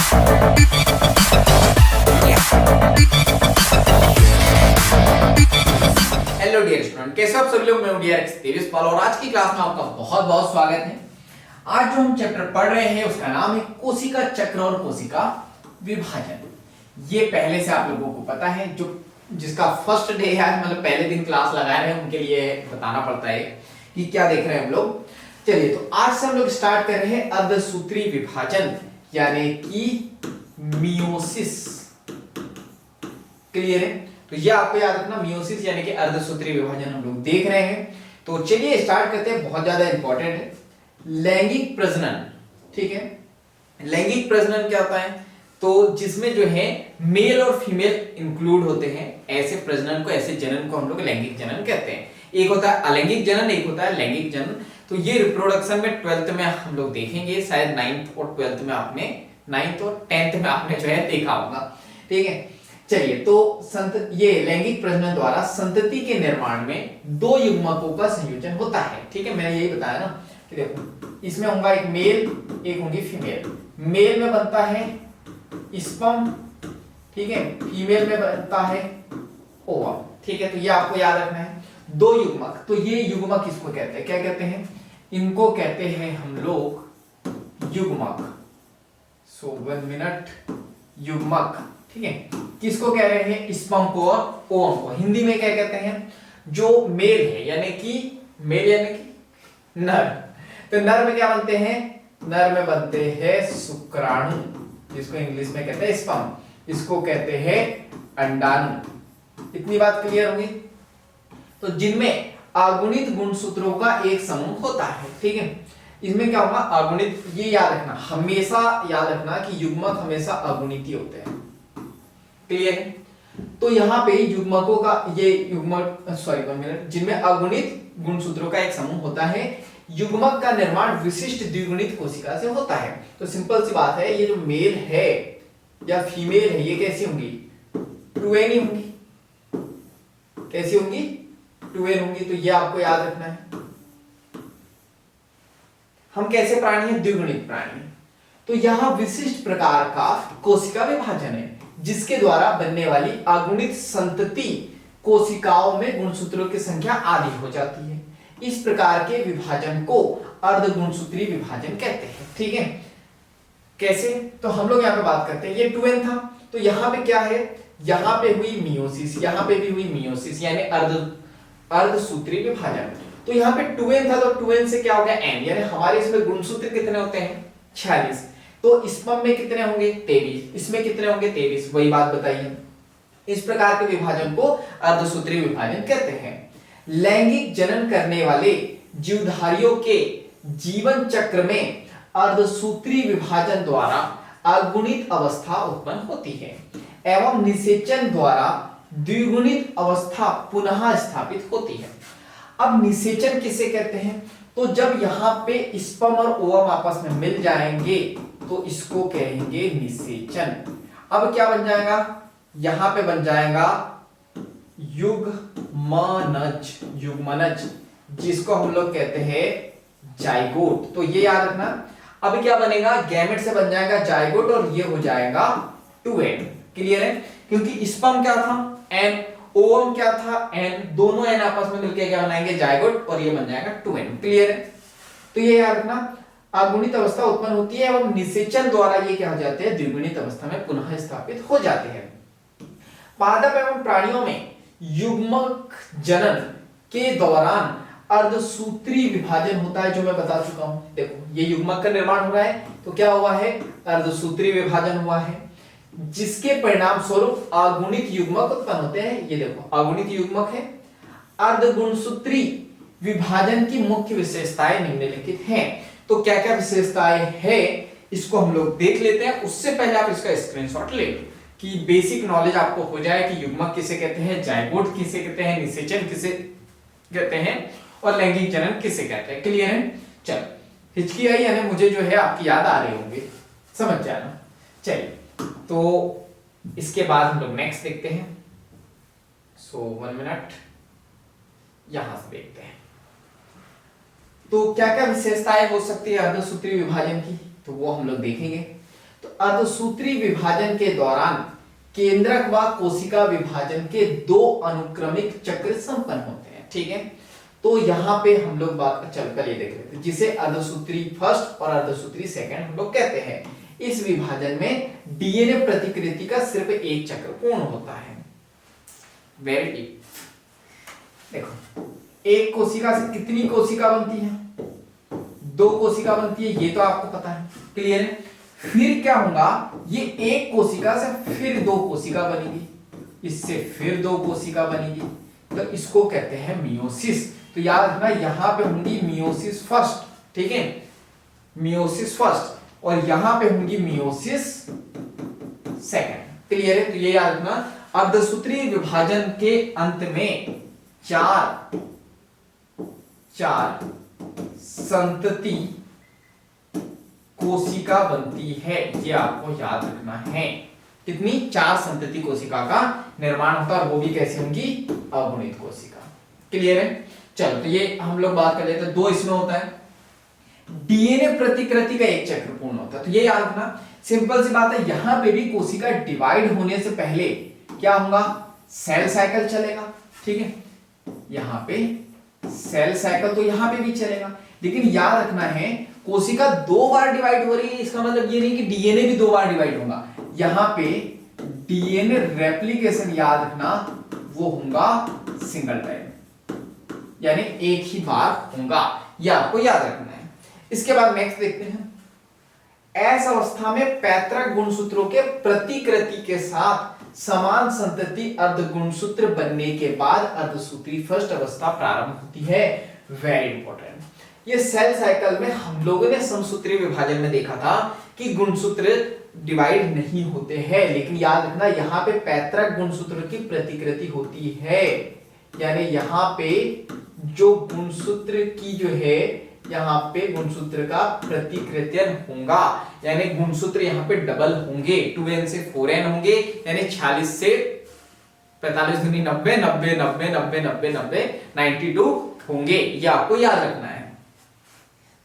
Hello dear student, कैसे आप सभी लोग। मैं हूं डियर तेजस पाल और आज की क्लास में आपका बहुत बहुत स्वागत है। आज जो हम चैप्टर पढ़ रहे हैं उसका नाम है कोशिका चक्र और कोशिका विभाजन। ये पहले से आप लोगों को पता है, जो जिसका फर्स्ट डे है, मतलब पहले दिन क्लास लगा रहे हैं उनके लिए बताना पड़ता है कि क्या देख रहे हैं हम लोग। चलिए, तो आज से हम लोग स्टार्ट कर रहे हैं अर्धसूत्री विभाजन यानी कि मियोसिस। क्लियर है? तो ये आपको याद रखना, मियोसिस यानी कि अर्धसूत्री विभाजन हम लोग देख रहे हैं। तो चलिए स्टार्ट करते हैं, बहुत ज्यादा इंपॉर्टेंट है। लैंगिक प्रजनन, ठीक है। लैंगिक प्रजनन क्या होता है? तो जिसमें जो है मेल और फीमेल इंक्लूड होते हैं, ऐसे प्रजनन को, ऐसे जनन को हम लोग लैंगिक जनन कहते हैं। एक होता है अलैंगिक जनन, एक होता है लैंगिक जनन। तो ये रिप्रोडक्शन में 12th में हम लोग देखेंगे, शायद 9th और 12th में आपने 9th और 10th में आपने जो है देखा होगा, ठीक है। चलिए, तो ये लैंगिक प्रजनन द्वारा संतति के निर्माण में दो युग्मकों का संयोजन होता है, ठीक है। मैंने यही बताया ना कि देखो, इसमें होगा एक मेल, एक होगी फीमेल। मेल में बनता है स्पर्म, ठीक है। फीमेल में बनता है ओवम, ठीक है। तो ये आपको याद रखना है, दो युग्मक। तो ये युग्मक किसको कहते हैं, क्या कहते हैं? इनको कहते हैं हम लोग युग्मक। सो 1 मिनट, युग्मक, ठीक है। किसको कह रहे हैं? स्पर्म को और ओवम को। हिंदी में क्या कहते हैं? जो मेल है यानी कि मेल यानी कि नर। तो नर में क्या बनते हैं? नर में बनते हैं शुक्राणु, जिसको इंग्लिश में कहते हैं स्पर्म। इसको कहते हैं अंडाणु। इतनी बात क्लियर होगी? तो जिनमें अगुणित गुणसूत्रों का एक समूह होता है, ठीक है। इसमें क्या होगा? अगुणित। ये याद रखना, हमेशा याद रखना कि युग्मक हमेशा अगुणित ही होते हैं। क्लियर है? तो यहाँ पे युग्मकों का ये युग्मक, सॉरी 1 मिनट, जिनमें अगुणित गुणसूत्रों का एक समूह होता है। युग्मक का निर्माण विशिष्ट द्विगुणित कोशिका से होता है। तो सिंपल सी बात है, ये जो मेल है या फीमेल है, ये कैसी होंगी? 2n ही होंगी। कैसी होंगी? 2n होंगी। तो ये आपको याद रखना है। हम कैसे प्राणी हैं? द्विगुणित प्राणी। तो यहां विशिष्ट प्रकार का कोशिका विभाजन है, जिसके द्वारा बनने वाली अगुणित संतति कोशिकाओं में गुणसूत्रों की संख्या आधी हो जाती है। इस प्रकार के विभाजन को अर्धगुणसूत्री विभाजन कहते हैं, ठीक है। कैसे? तो हम लोग यहाँ पे बात करते हैं, ये 2n था, तो यहाँ पे क्या है? यहाँ पे हुई मियोसिस, यहाँ पे भी हुई मियोसिस, यानी अर्धसूत्री विभाजन। तो यहाँ पे 2n था, तो 2n से क्या हो गया? n, यानी हमारे इसमें गुणसूत्र कितने होते हैं? 46। तो स्पर्म में कितने होंगे? 23। इसमें कितने होंगे? 23। वही बात बताइए। इस प्रकार के विभाजन को अर्धसूत्री विभाजन कहते हैं। लैंगिक जनन करने वाले जीवधारियों के जीवन चक्र में अर्धसूत्री विभाजन द्वारा अगुणित अवस्था उत्पन्न होती है एवं निषेचन द्वारा द्विगुणित अवस्था पुनः स्थापित होती है। अब निषेचन किसे कहते हैं? तो जब यहाँ पे स्पर्म और ओवम आपस में मिल जाएंगे तो इसको कहेंगे निषेचन। अब क्या बन जाएगा? यहां पे बन जाएगा युग्मनज, युग्मनज, जिसको हम लोग कहते हैं जाइगोट। तो ये याद रखना। अब क्या बनेगा? गैमेट से बन जाएगा जाइगोट और ये हो जाएगा 2n। क्लियर है? क्योंकि स्पर्म क्या था? n, ओवम क्या था? n, दोनों n आपस में मिलकर क्या बनाएंगे? जाइगोट, और ये बन जाएगा 2n। क्लियर है? तो ये याद रखना, अगुणित अवस्था उत्पन्न होती है एवं निषेचन द्वारा ये क्या हो जाते हैं? द्विगुणित अवस्था में पुनः स्थापित हो जाते हैं। पादप एवं प्राणियों में युग्मक जनन के दौरान अर्धसूत्री विभाजन होता है, जो मैं बता चुका हूं। देखो, ये युग्मक का निर्माण हो रहा है, तो क्या हुआ है? अर्धसूत्री विभाजन हुआ है, जिसके परिणाम स्वरूप अगुणित युग्मक उत्पन्न होते हैं। ये देखो, अगुणित युग्मक है। अर्धगुणसूत्री विभाजन की मुख्य विशेषताएं निम्नलिखित हैं। तो क्या क्या विशेषताएं हैं, इसको हम लोग देख लेते हैं। उससे पहले आप इसका स्क्रीनशॉट ले लो कि बेसिक नॉलेज आपको हो जाए कि युग्मक किसे कहते हैं, जाइगोट किसे कहते हैं, निषेचन किसे कहते हैं और लैंगिक जनन किसे कहते हैं। क्लियर है? चलो, हिचकी आई यानी मुझे जो है आपकी याद आ रही होंगे, समझ जाना। चलिए, तो इसके बाद हम लोग नेक्स्ट देखते हैं। सो 1 मिनट, यहां से देखते हैं तो क्या क्या विशेषताएं हो सकती है अर्धसूत्री विभाजन की, तो वो हम लोग देखेंगे। तो अर्धसूत्री विभाजन के दौरान केंद्रक व कोशिका विभाजन के दो अनुक्रमिक चक्र संपन्न होते हैं। ठीक है, तो यहां पे हम लोग बात चलकर ये देख लेते हैं, जिसे अर्धसूत्री फर्स्ट और अर्धसूत्री सेकंड हम लोग कहते हैं। इस विभाजन में डीएनए प्रतिकृति का सिर्फ एक चक्र पूर्ण होता है। Very deep. देखो, एक कोशिका से कितनी कोशिका बनती है? दो कोशिका बनती है, ये तो आपको पता है, क्लियर है। फिर क्या होगा, ये एक कोशिका से फिर दो कोशिका बनेगी, इससे फिर दो कोशिका बनेगी, तो इसको कहते हैं मियोसिस। तो याद रखना, यहां पे होंगी मियोसिस फर्स्ट, ठीक है, मियोसिस फर्स्ट, और यहां पे होंगी मियोसिस सेकंड। क्लियर है, तो ये याद रखना, अर्धसूत्री विभाजन के अंत में चार संतति कोशिका बनती है, ये आपको याद रखना है। कितनी? चार संतति कोशिका का निर्माण होता है, और वो भी कैसी होंगी? अगुणित कोशिका। क्लियर है। चलो, तो ये हम लोग बात कर लेते हैं, दो इसमें होता है। डीएनए प्रतिकृति का एक चक्र पूर्ण होता है, तो ये याद रखना, सिंपल सी बात है। यहां पे भी कोशिका डिवाइड होने से पहले क्या होगा? सेल साइकिल चलेगा। ठीक है, यहां पे सेल साइकिल तो यहां पे भी चलेगा, लेकिन याद रखना है, कोशिका दो बार डिवाइड हो रही है, इसका मतलब ये नहीं कि डीएनए भी दो बार डिवाइड होगा। यहां पे डीएनए रेप्लिकेशन याद रखना, वो होगा सिंगल टाइम, यानी एक ही बार होगा, ये आपको याद रखना है। इसके बाद नेक्स्ट देखते हैं, ऐसा अवस्था में पैतृक गुणसूत्रों के प्रतिकृति के साथ समान संतति अर्धगुणसूत्र बनने के बाद अर्धसूत्री फर्स्ट अवस्था प्रारंभ होती है। Very important. ये सेल साइकिल में हम लोगों ने समसूत्री विभाजन में देखा था कि गुणसूत्र डिवाइड नहीं होते हैं, लेकिन याद रखना, यहां पे पैतृक गुणसूत्र की प्रतिकृति होती है, यानी यहां पे जो गुणसूत्र की जो है, यहां पे गुणसूत्र का प्रतिकृत्यन होगा, यानी गुणसूत्र यहां पे डबल होंगे, 2n से 4n होंगे, यानी 46 से 45 दूनी 90, 90 90 90 90 90 92 होंगे। ये आपको याद रखना है,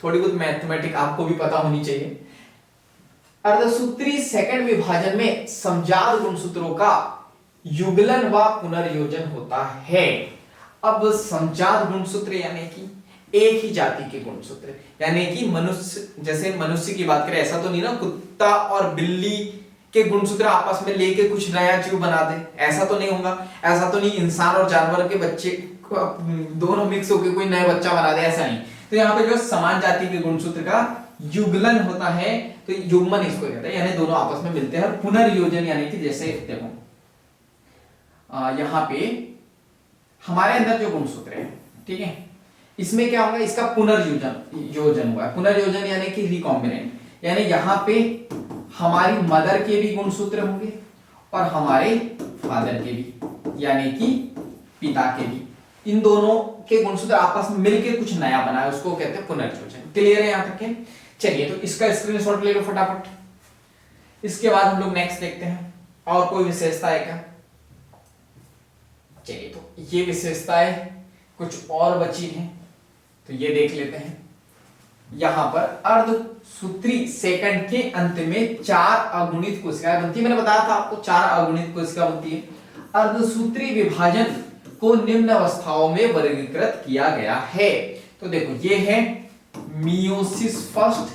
थोड़ी बहुत मैथमेटिक आपको भी पता होनी चाहिए। अर्धसूत्री सेकंड विभाजन में समजात गुणसूत्रों का युगलन व पुनर्योजन होता है। अब समजात गुणसूत्र यानी कि एक ही जाति के गुणसूत्र, यानी कि मनुष्य, जैसे मनुष्य की बात करें, ऐसा तो नहीं ना कुत्ता और बिल्ली के गुणसूत्र आपस में लेके कुछ नया जीव बना दे, ऐसा तो नहीं होगा। ऐसा तो नहीं इंसान और जानवर के बच्चे दोनों मिक्स होकर कोई नया बच्चा बना दे, ऐसा नहीं। तो यहाँ पे जो समान जाति के गुणसूत्र का युगलन होता है, तो युग्मन इसको कहते हैं, यानी दोनों आपस में मिलते हैं। पुनर्योजन यानी कि जैसे देखो, यहाँ पे हमारे अंदर जो गुणसूत्र है, ठीक है, इसमें क्या होगा? इसका पुनर्योजन हुआ है। पुनर्योजन यानी कि रिकॉम्बिनेंट, यानी यहां पे हमारी मदर के भी गुणसूत्र होंगे और हमारे फादर के भी, यानी कि पिता के भी, इन दोनों के गुणसूत्र आपस में मिलके कुछ नया बना है, उसको कहते हैं पुनर्योजन। क्लियर है यहां तक के? चलिए, तो इसका स्क्रीनशॉट ले लो फटाफट। इसके बाद हम लोग नेक्स्ट देखते हैं, और कोई विशेषता है क्या? चलिए, तो ये विशेषताएं कुछ और बची हैं, तो ये देख लेते हैं। यहां पर अर्धसूत्री सेकंड के अंत में चार अगुणित कोशिकाएं बनती है। मैंने बताया था आपको, चार अगुणित कोशिका बनती है। अर्धसूत्री विभाजन को निम्न अवस्थाओं में वर्गीकृत किया गया है। तो देखो, ये है मियोसिस फर्स्ट,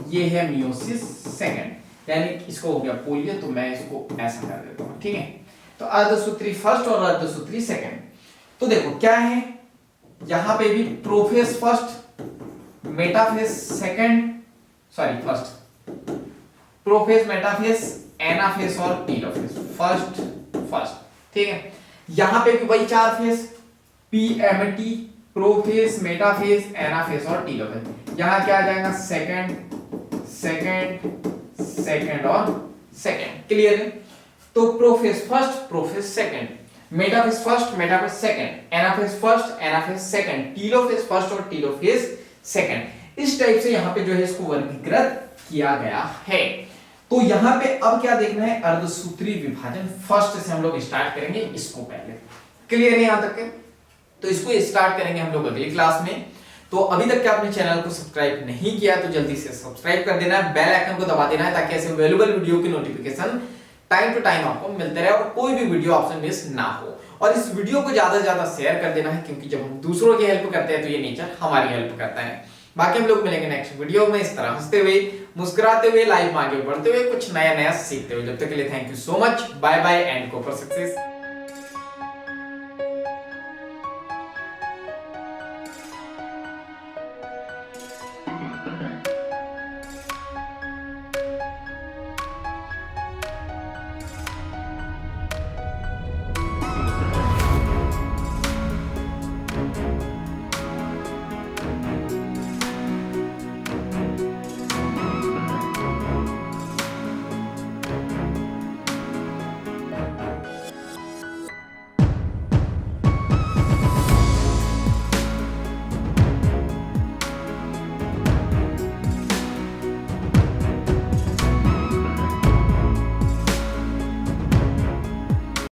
ये है मियोसिस सेकंड, यानी इसको हो गया पोलियो, तो मैं इसको ऐसा कर देता हूं, ठीक है। तो अर्धसूत्री फर्स्ट और अर्धसूत्री सेकंड, तो देखो क्या है, यहां पे भी prophase first, metaphase second, sorry first, prophase, metaphase, anaphase और टीलोफेस, फर्स्ट, ठीक है। यहां पे भी वही चार phase, PMT, prophase, metaphase, anaphase और टीलोफेस। यहां क्या आ जाएगा? सेकंड और सेकंड। क्लियर है? तो prophase first, prophase second, metaphase first, metaphase second, anaphase first, anaphase second, telophase first और टीलोफेस सेकंड। इस टाइप से यहां पे जो है इसको वर्गीकृत किया गया है। तो यहां पे अब क्या देखना है? अर्धसूत्री विभाजन फर्स्ट से हम लोग स्टार्ट करेंगे, इसको पहले। क्लियर है यहां तक के? तो इसको स्टार्ट करेंगे हम लोग अगली क्लास में। तो अभी तक आपने चैनल को सब्सक्राइब नहीं किया तो जल्दी से सब्सक्राइब कर देना है, बेल आइकन को दबा देना है ताकि ऐसे वैल्यूएबल वीडियो की नोटिफिकेशन टाइम टू टाइम आपको मिलते रहे और कोई भी वीडियो आपसे मिस ना हो। और इस वीडियो को ज्यादा से ज्यादा शेयर कर देना है, क्योंकि जब हम दूसरों की हेल्प करते हैं तो ये नेचर हमारी हेल्प करता है। बाकी हम लोग मिलेंगे नेक्स्ट वीडियो में इस तरह हंसते हुए, मुस्कुराते हुए, लाइफ में आगे बढ़ते हुए, कुछ नया नया सीखते हुए। जब तक के लिए thank you so much, bye bye and go for success.